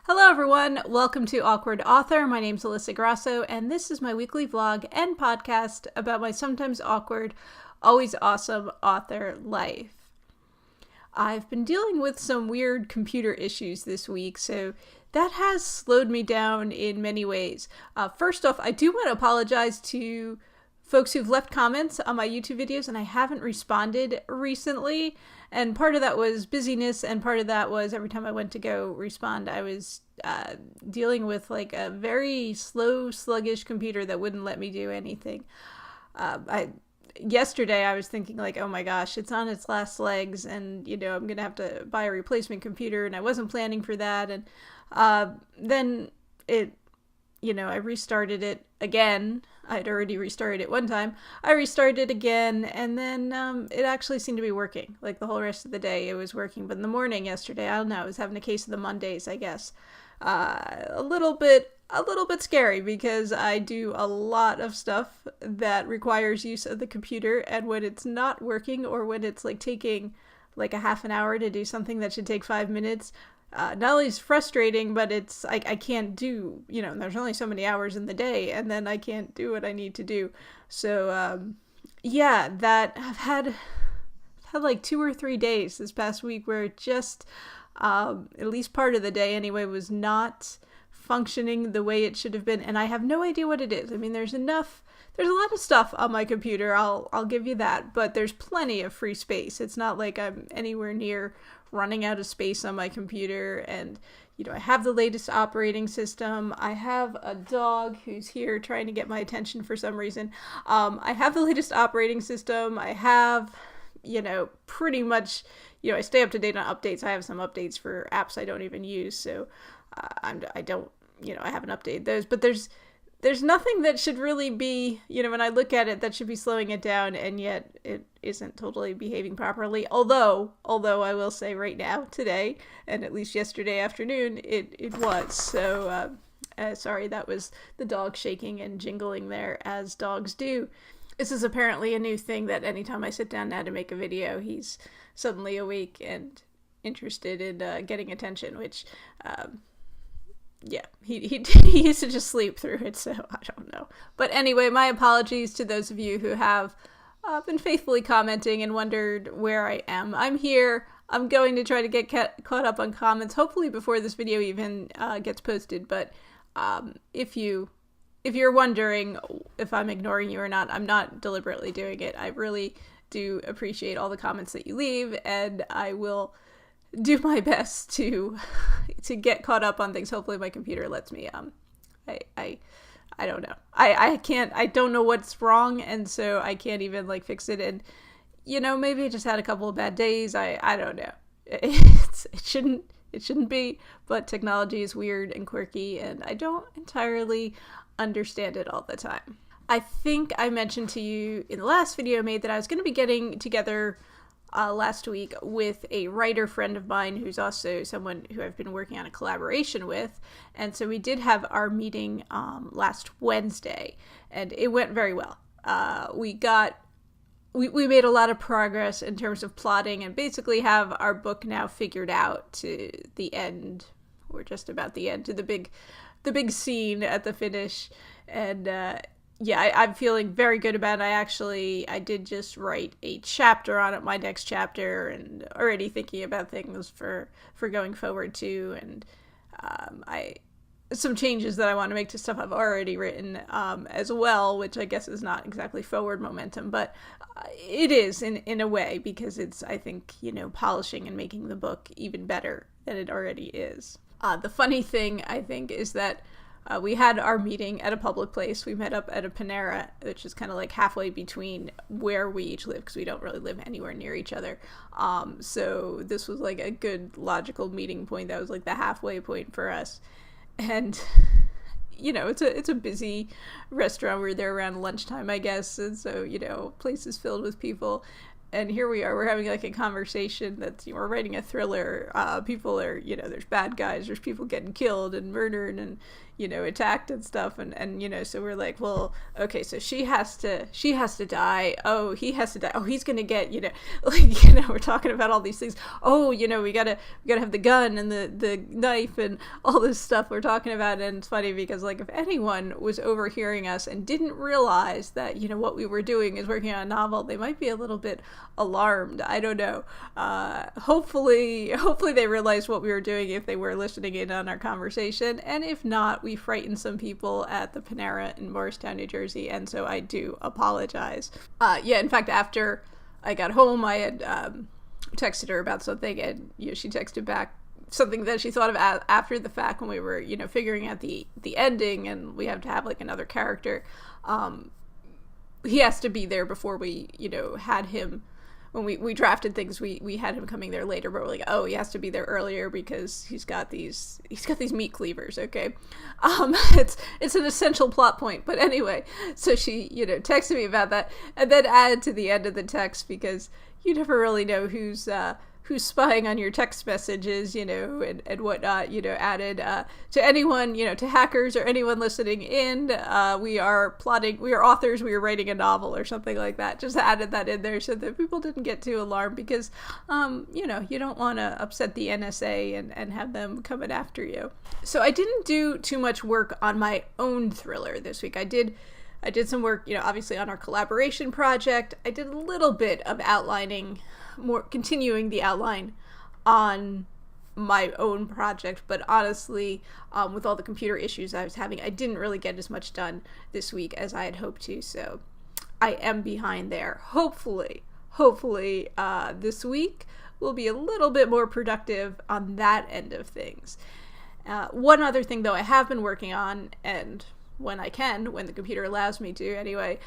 Hello everyone, welcome to Awkward Author. My name's Alyssa Grasso, and this is my weekly vlog and podcast about my sometimes awkward, always awesome author life. I've been dealing with some weird computer issues this week, so that has slowed me down in many ways. First off, I do want to apologize to folks who've left comments on my YouTube videos, and I haven't responded recently. And part of that was busyness, and part of that was every time I went to go respond, I was dealing with like a very slow, sluggish computer that wouldn't let me do anything. Yesterday I was thinking like, oh my gosh, it's on its last legs, and I'm gonna have to buy a replacement computer, and I wasn't planning for that. And then it, I restarted it again. I'd already restarted it one time. I restarted it again, and then it actually seemed to be working. Like the whole rest of the day it was working, but in the morning yesterday, I don't know, I was having a case of the Mondays, I guess. A little bit scary, because I do a lot of stuff that requires use of the computer, and when it's not working, or when it's like taking like a half an hour to do something that should take 5 minutes, not only is frustrating, but it's I can't do, there's only so many hours in the day, and then I can't do what I need to do. So that I've had like 2 or 3 days this past week where it just at least part of the day anyway was not functioning the way it should have been, and I have no idea what it is. I mean, there's a lot of stuff on my computer, I'll give you that, but there's plenty of free space. It's not like I'm anywhere near running out of space on my computer. And I have the latest operating system. I have a dog who's here trying to get my attention for some reason. I have the latest operating system. I have pretty much, I stay up to date on updates. I have some updates for apps I don't even use, so I haven't updated those. But there's nothing that should really be, when I look at it, that should be slowing it down, and yet it isn't totally behaving properly. Although I will say right now, today, and at least yesterday afternoon, it was. So, sorry, that was the dog shaking and jingling there, as dogs do. This is apparently a new thing, that anytime I sit down now to make a video, he's suddenly awake and interested in getting attention, which, he used to just sleep through it, so I don't know. But anyway, my apologies to those of you who have been faithfully commenting and wondered where I am. I'm here. I'm going to try to get caught up on comments, hopefully before this video even gets posted. But if you're wondering if I'm ignoring you or not, I'm not deliberately doing it. I really do appreciate all the comments that you leave, and I will do my best to get caught up on things. Hopefully my computer lets me. I don't know. I don't know what's wrong, and so I can't even like fix it. And maybe I just had a couple of bad days. I don't know. It shouldn't be, but technology is weird and quirky, and I don't entirely understand it all the time. I think I mentioned to you in the last video I made that I was going to be getting together last week with a writer friend of mine who's also someone who I've been working on a collaboration with. And so we did have our meeting last Wednesday, and it went very well. We made a lot of progress in terms of plotting, and basically have our book now figured out to the end. We're just about the end, to the big scene at the finish. And I'm feeling very good about it. I did just write a chapter on it, my next chapter, and already thinking about things for going forward too. And some changes that I want to make to stuff I've already written as well, which I guess is not exactly forward momentum, but it is in a way, because it's, I think, polishing and making the book even better than it already is. The funny thing, I think, is that we had our meeting at a public place. We met up at a Panera, which is kind of like halfway between where we each live, because we don't really live anywhere near each other. So this was like a good logical meeting point. That was like the halfway point for us. And it's a busy restaurant. We're there around lunchtime, I guess, and so place is filled with people. And here we are, we're having like a conversation that's, we're writing a thriller. People are, there's bad guys, there's people getting killed and murdered and, attacked and stuff. And, so we're like, well, okay, so she has to die. Oh, he has to die. Oh, he's going to get, we're talking about all these things. Oh, we gotta have the gun and the knife and all this stuff we're talking about. And it's funny because like if anyone was overhearing us and didn't realize that, what we were doing is working on a novel, they might be a little bit alarmed. I don't know. Hopefully they realized what we were doing if they were listening in on our conversation. And if not, we frightened some people at the Panera in Morristown, New Jersey. And so I do apologize. In fact, after I got home, I had texted her about something, and she texted back something that she thought of after the fact when we were figuring out the ending, and we have to have like another character. He has to be there before we had him. When we drafted things, we had him coming there later, but we're like, oh, he has to be there earlier because he's got these meat cleavers. Okay, it's an essential plot point. But anyway, so she texted me about that, and then added to the end of the text, because you never really know who's spying on your text messages, and whatnot, added, to anyone, to hackers or anyone listening in, we are authors, we are writing a novel or something like that. Just added that in there so that people didn't get too alarmed, because, you don't want to upset the NSA and have them coming after you. So I didn't do too much work on my own thriller this week. I did some work, obviously on our collaboration project. I did a little bit of outlining, continuing the outline on my own project, but honestly, with all the computer issues I was having, I didn't really get as much done this week as I had hoped to, so I am behind there. Hopefully, this week will be a little bit more productive on that end of things. One other thing, though, I have been working on, and when the computer allows me to anyway,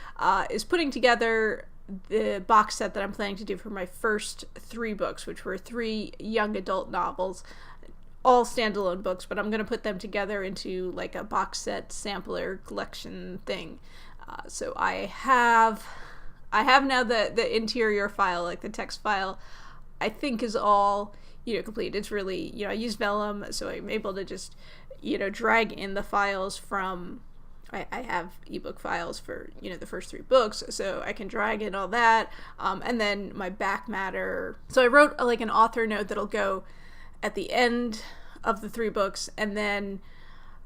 is putting together the box set that I'm planning to do for my first 3 books, which were 3 young adult novels, all standalone books, but I'm going to put them together into like a box set sampler collection thing. So I have now the interior file, like the text file, I think is all, complete. It's really, I use Vellum, so I'm able to just, drag in the files from, I have ebook files for, the first 3 books, so I can drag in all that, and then my back matter. So I wrote like an author note that'll go at the end of the 3 books, and then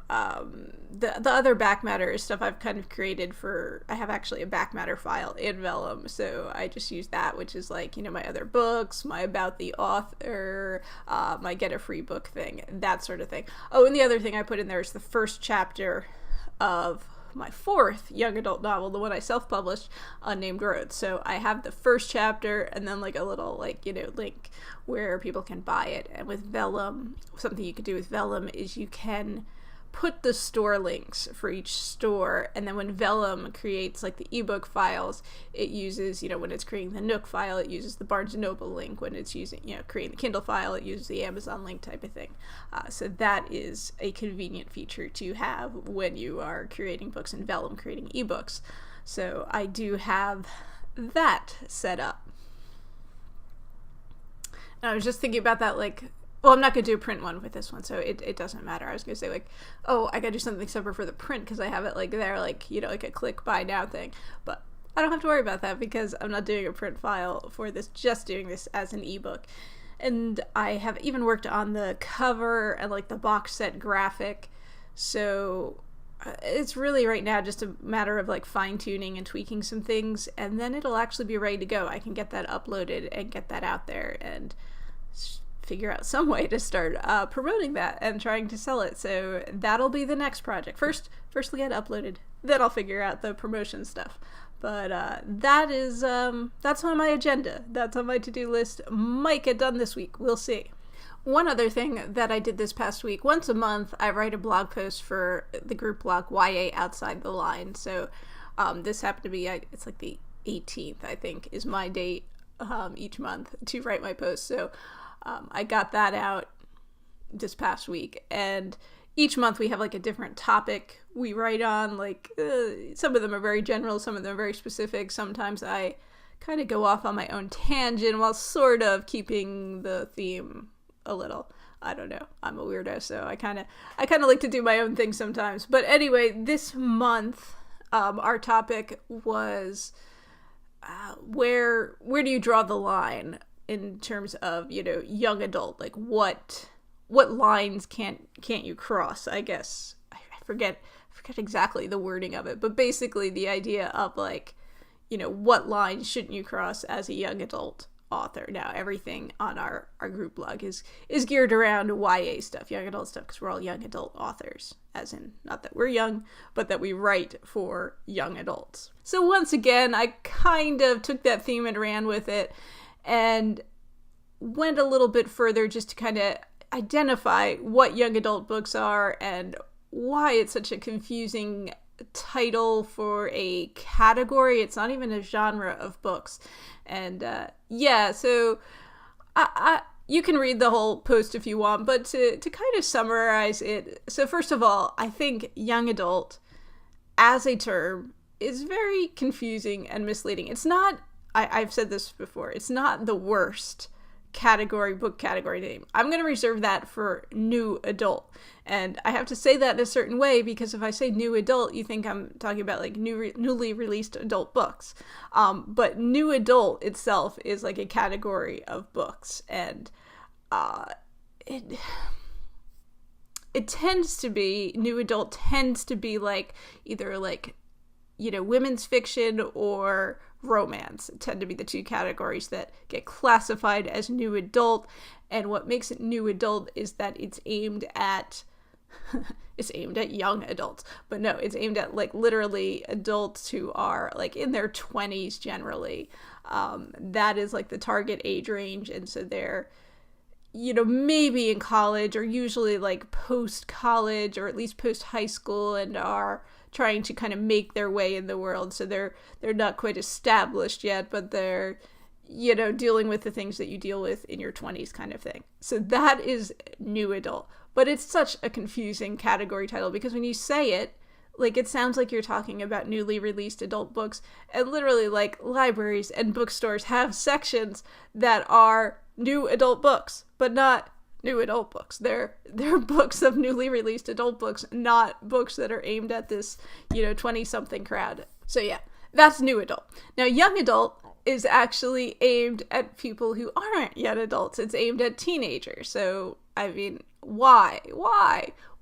the other back matter is stuff I've kind of created for, I have actually a back matter file in Vellum, so I just use that, which is like, my other books, my about the author, my get a free book thing, that sort of thing. Oh, and the other thing I put in there is the first chapter of my 4th young adult novel, the one I self-published, Unnamed Roads. So I have the first chapter and then like a little link where people can buy it. And with Vellum, something you could do with Vellum is you can put the store links for each store, and then when Vellum creates like the ebook files, it uses, when it's creating the Nook file, it uses the Barnes & Noble link. When it's using, creating the Kindle file, it uses the Amazon link type of thing. So that is a convenient feature to have when you are creating books in Vellum, creating ebooks. So I do have that set up. And I was just thinking about that, well, I'm not going to do a print one with this one, so it doesn't matter. I was going to say, oh, I got to do something separate for the print because I have it, there, like a click buy now thing. But I don't have to worry about that because I'm not doing a print file for this, just doing this as an ebook. And I have even worked on the cover and, the box set graphic. So it's really right now just a matter of, fine-tuning and tweaking some things, and then it'll actually be ready to go. I can get that uploaded and get that out there and figure out some way to start promoting that and trying to sell it. So that'll be the next project. Firstly get uploaded, then I'll figure out the promotion stuff. But that's on my agenda. That's on my to-do list. Might get done this week. We'll see. One other thing that I did this past week, once a month I write a blog post for the group blog YA Outside the Line. So this happened to be, it's like the 18th, I think, is my date each month to write my post. So I got that out this past week, and each month we have a different topic we write on. Some of them are very general, some of them are very specific. Sometimes I kind of go off on my own tangent while sort of keeping the theme a little. I don't know. I'm a weirdo, so I kind of like to do my own thing sometimes. But anyway, this month, our topic was where do you draw the line in terms of, you know, young adult? Like what lines can't you cross? I guess I forget exactly the wording of it, but basically the idea of, like, you know, what lines shouldn't you cross as a young adult author. Now, everything on our group blog is geared around YA stuff, young adult stuff, because we're all young adult authors, as in, not that we're young, but that we write for young adults. So once again, I kind of took that theme and ran with it and went a little bit further just to kind of identify what young adult books are and why it's such a confusing title for a category. It's not even a genre of books. And so you can read the whole post if you want, but to kind of summarize it, so first of all, I think young adult as a term is very confusing and misleading. It's not, I've said this before, it's not the worst book category name. I'm going to reserve that for new adult. And I have to say that in a certain way, because if I say new adult, you think I'm talking about like newly released adult books. But new adult itself is like a category of books. And it tends to be, new adult tends to be like either like, you know, women's fiction or romance tend to be the two categories that get classified as new adult. And what makes it new adult is that it's aimed at young adults, but no, it's aimed at like literally adults who are like in their 20s generally. That is like the target age range. And so they're, you know, maybe in college or usually like post-college or at least post-high school, and are trying to kind of make their way in the world. So they're not quite established yet, but they're, you know, dealing with the things that you deal with in your 20s kind of thing. So that is new adult. But it's such a confusing category title, because when you say it, like, it sounds like you're talking about newly released adult books, and literally, like, libraries and bookstores have sections that are new adult books, but not new adult books. They're books of newly released adult books, not books that are aimed at this, you know, 20-something crowd. So yeah, that's new adult. Now, young adult is actually aimed at people who aren't yet adults. It's aimed at teenagers. So, I mean, why?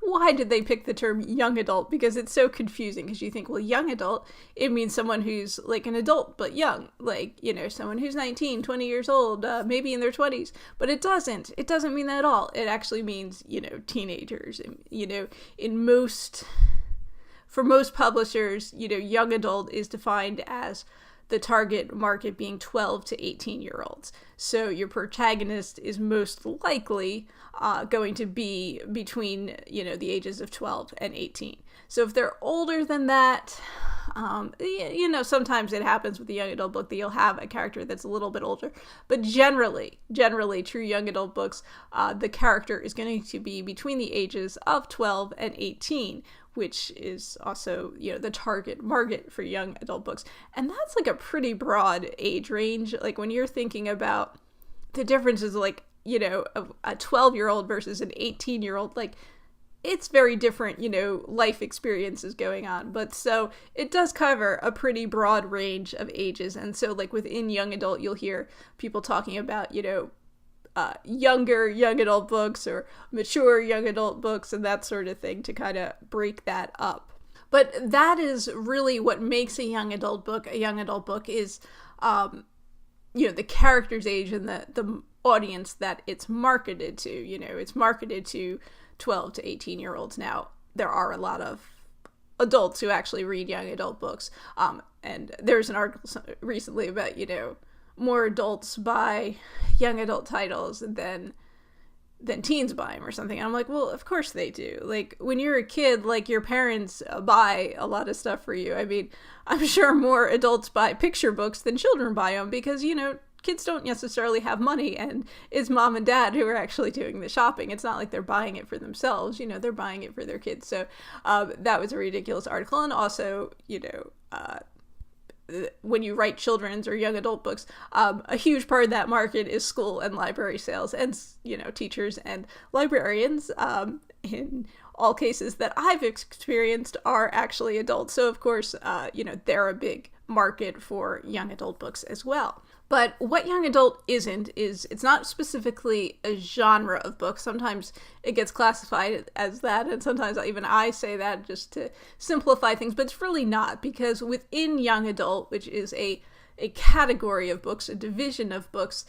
Why did they pick the term young adult? Because it's so confusing, because you think, well, young adult, it means someone who's like an adult, but young, like, you know, someone who's 19, 20 years old, maybe in their 20s, but it doesn't mean that at all. It actually means, you know, teenagers. And, you know, for most publishers, you know, young adult is defined as the target market being 12 to 18-year-olds. So your protagonist is most likely going to be between, you know, the ages of 12 and 18. So if they're older than that, you know, sometimes it happens with the young adult book that you'll have a character that's a little bit older. But generally, true young adult books, the character is going to be between the ages of 12 and 18, which is also, you know, the target market for young adult books. And that's like a pretty broad age range. Like, when you're thinking about the differences, like, you know, a 12-year-old versus an 18-year-old, like, it's very different, you know, life experiences going on. But so it does cover a pretty broad range of ages. And so, like, within young adult, you'll hear people talking about, you know, younger young adult books or mature young adult books and that sort of thing, to kind of break that up. But that is really what makes a young adult book a young adult book, is, you know, the character's age and the audience that it's marketed to. You know, it's marketed to 12 to 18-year-olds. Now, there are a lot of adults who actually read young adult books. And there's an article recently about, you know, more adults buy young adult titles than teens buy them or something. And I'm like, well, of course they do. Like, when you're a kid, like, your parents buy a lot of stuff for you. I mean, I'm sure more adults buy picture books than children buy them, because, you know, kids don't necessarily have money, and it's mom and dad who are actually doing the shopping. It's not like they're buying it for themselves, you know, they're buying it for their kids. So that was a ridiculous article. And also, you know, when you write children's or young adult books, a huge part of that market is school and library sales, and teachers and librarians, in all cases that I've experienced, are actually adults. So of course, they're a big market for young adult books as well. But what young adult isn't is, it's not specifically a genre of books. Sometimes it gets classified as that, and sometimes even I say that just to simplify things, but it's really not, because within young adult, which is a category of books, a division of books,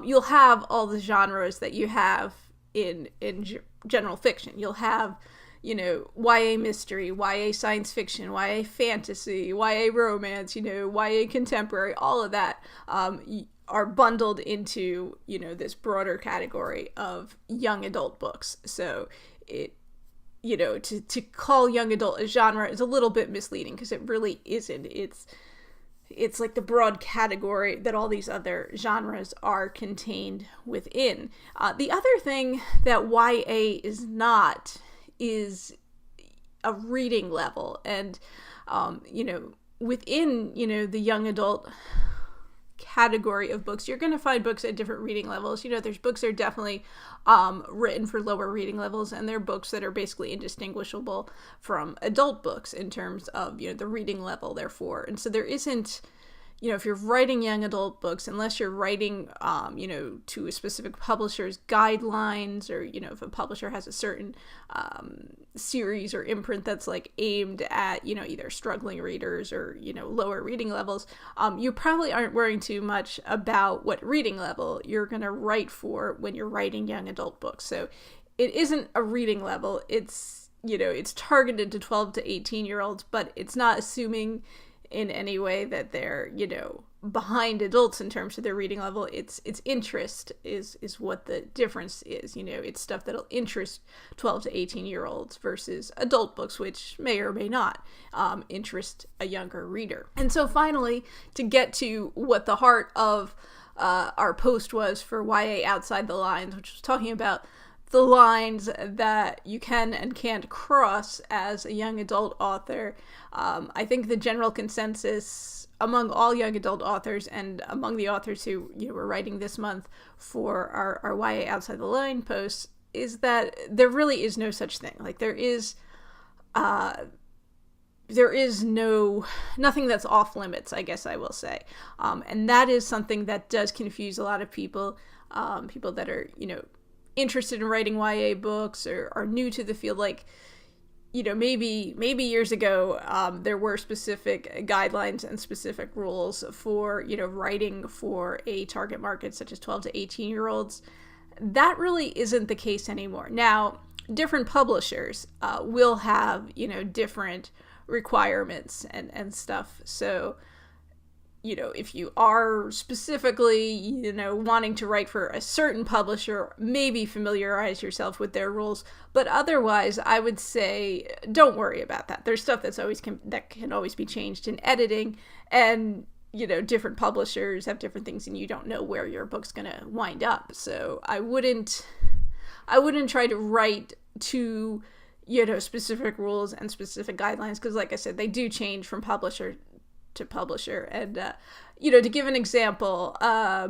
you'll have all the genres that you have in general fiction. You'll have YA mystery, YA science fiction, YA fantasy, YA romance, YA contemporary, all of that are bundled into, this broader category of young adult books. So it, to call young adult a genre is a little bit misleading, because it really isn't. It's like the broad category that all these other genres are contained within. The other thing that YA is not is a reading level, and within the young adult category of books, you're going to find books at different reading levels. There's books that are definitely written for lower reading levels, and there are books that are basically indistinguishable from adult books in terms of the reading level, therefore. And so there isn't, if you're writing young adult books, unless you're writing, to a specific publisher's guidelines, or, if a publisher has a certain series or imprint that's like aimed at, either struggling readers or, lower reading levels, you probably aren't worrying too much about what reading level you're going to write for when you're writing young adult books. So it isn't a reading level. It's, it's targeted to 12 to 18-year-olds, but it's not assuming in any way that they're, behind adults in terms of their reading level. It's interest is what the difference is. It's stuff that'll interest 12 to 18-year-olds versus adult books, which may or may not interest a younger reader. And so finally, to get to what the heart of our post was for YA Outside the Lines, which was talking about the lines that you can and can't cross as a young adult author. I think the general consensus among all young adult authors, and among the authors who were writing this month for our YA Outside the Line posts, is that there really is no such thing. Like there is nothing that's off limits, I guess I will say. And that is something that does confuse a lot of people, people that are, interested in writing YA books or are new to the field. Like, maybe years ago, there were specific guidelines and specific rules for, writing for a target market such as 12 to 18-year-olds. That really isn't the case anymore. Now, different publishers will have, different requirements and stuff. So, if you are specifically, wanting to write for a certain publisher, maybe familiarize yourself with their rules. But otherwise, I would say don't worry about that. There's stuff that can always be changed in editing, and different publishers have different things, and you don't know where your book's gonna wind up. So I wouldn't try to write to specific rules and specific guidelines, because like I said, they do change from publisher to publisher. And to give an example, a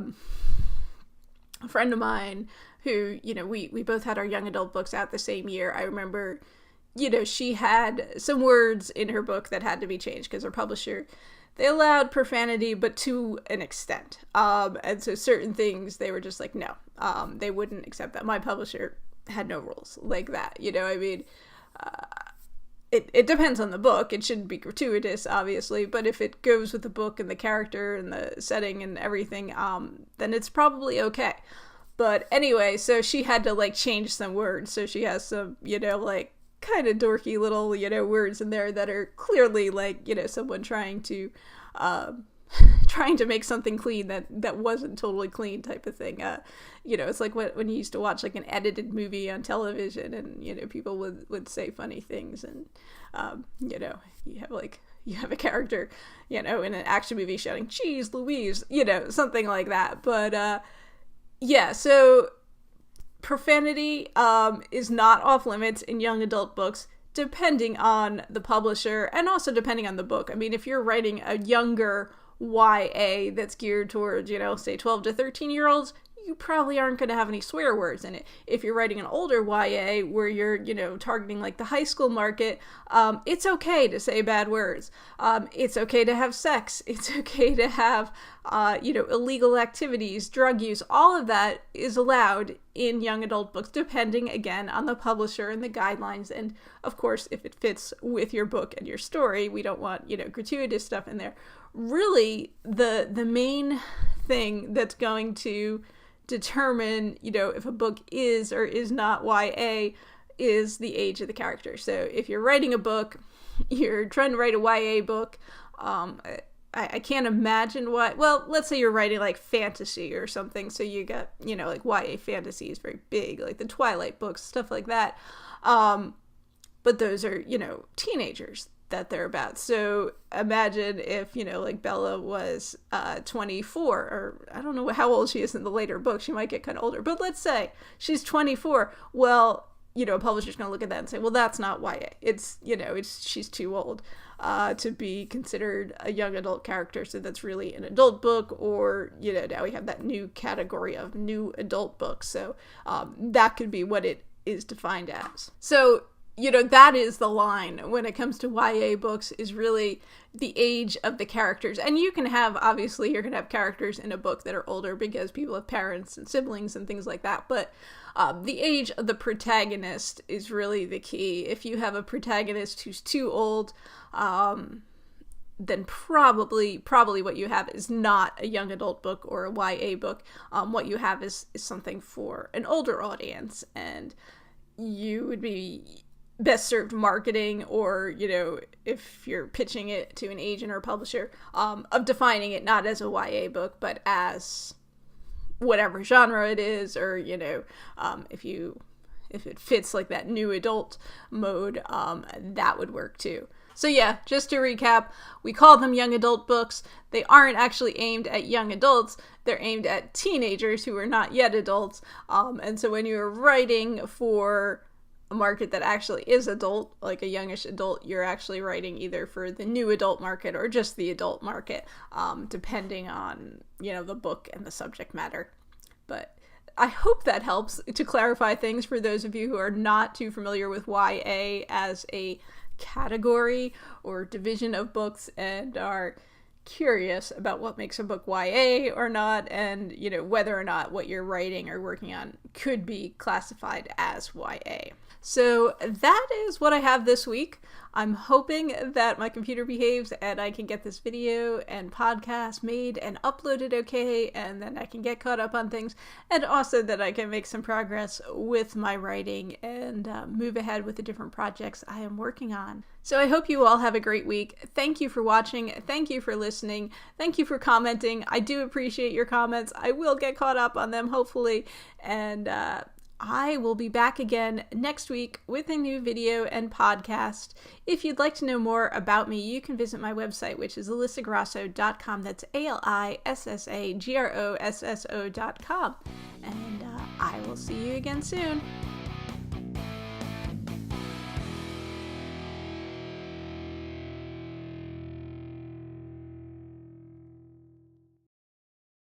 friend of mine who we both had our young adult books out the same year. I remember she had some words in her book that had to be changed because her publisher, they allowed profanity, but to an extent, and so certain things they were just like, no, they wouldn't accept that. My publisher had no rules like that. It depends on the book. It shouldn't be gratuitous, obviously, but if it goes with the book and the character and the setting and everything, then it's probably okay. But anyway, so she had to change some words. So she has some, kind of dorky little, words in there that are clearly someone trying to make something clean that wasn't totally clean type of thing. It's like when you used to watch an edited movie on television, and people would say funny things, and you have a character in an action movie shouting "Jeez Louise," something like that. But so profanity is not off limits in young adult books depending on the publisher and also depending on the book. I mean, if you're writing a younger YA that's geared towards, say 12 to 13-year-olds, you probably aren't going to have any swear words in it. If you're writing an older YA where you're, targeting like the high school market, it's okay to say bad words. It's okay to have sex. It's okay to have, illegal activities, drug use. All of that is allowed in young adult books, depending, again, on the publisher and the guidelines. And, of course, if it fits with your book and your story, we don't want, gratuitous stuff in there. Really, the main thing that's going to determine, if a book is or is not YA is the age of the character. So if you're writing a book, you're trying to write a YA book, I can't imagine let's say you're writing like fantasy or something. So you got, like YA fantasy is very big, like the Twilight books, stuff like that. But those are, teenagers that they're about. So imagine if, like Bella was 24, or I don't know how old she is in the later book. She might get kind of older, but let's say she's 24. Well, a publisher's going to look at that and say, well, that's not YA. It's, she's too old to be considered a young adult character. So that's really an adult book, or, now we have that new category of new adult books. So that could be what it is defined as. So that is the line when it comes to YA books, is really the age of the characters. And you can have, obviously, you're going to have characters in a book that are older because people have parents and siblings and things like that. But the age of the protagonist is really the key. If you have a protagonist who's too old, then probably what you have is not a young adult book or a YA book. What you have is something for an older audience. And you would be best served marketing, or, if you're pitching it to an agent or a publisher, of defining it not as a YA book, but as whatever genre it is, or, if it fits like that new adult mode, that would work too. So yeah, just to recap, we call them young adult books. They aren't actually aimed at young adults. They're aimed at teenagers who are not yet adults. And so when you're writing for a market that actually is adult, like a youngish adult, you're actually writing either for the new adult market or just the adult market, depending on, the book and the subject matter. But I hope that helps to clarify things for those of you who are not too familiar with YA as a category or division of books and are curious about what makes a book YA or not, and, whether or not what you're writing or working on could be classified as YA. So that is what I have this week. I'm hoping that my computer behaves and I can get this video and podcast made and uploaded okay, and then I can get caught up on things, and also that I can make some progress with my writing and move ahead with the different projects I am working on. So I hope you all have a great week. Thank you for watching. Thank you for listening. Thank you for commenting. I do appreciate your comments. I will get caught up on them, hopefully, and I will be back again next week with a new video and podcast. If you'd like to know more about me, you can visit my website, which is alyssagrosso.com. That's ALISSAGROSSO.com. And I will see you again soon.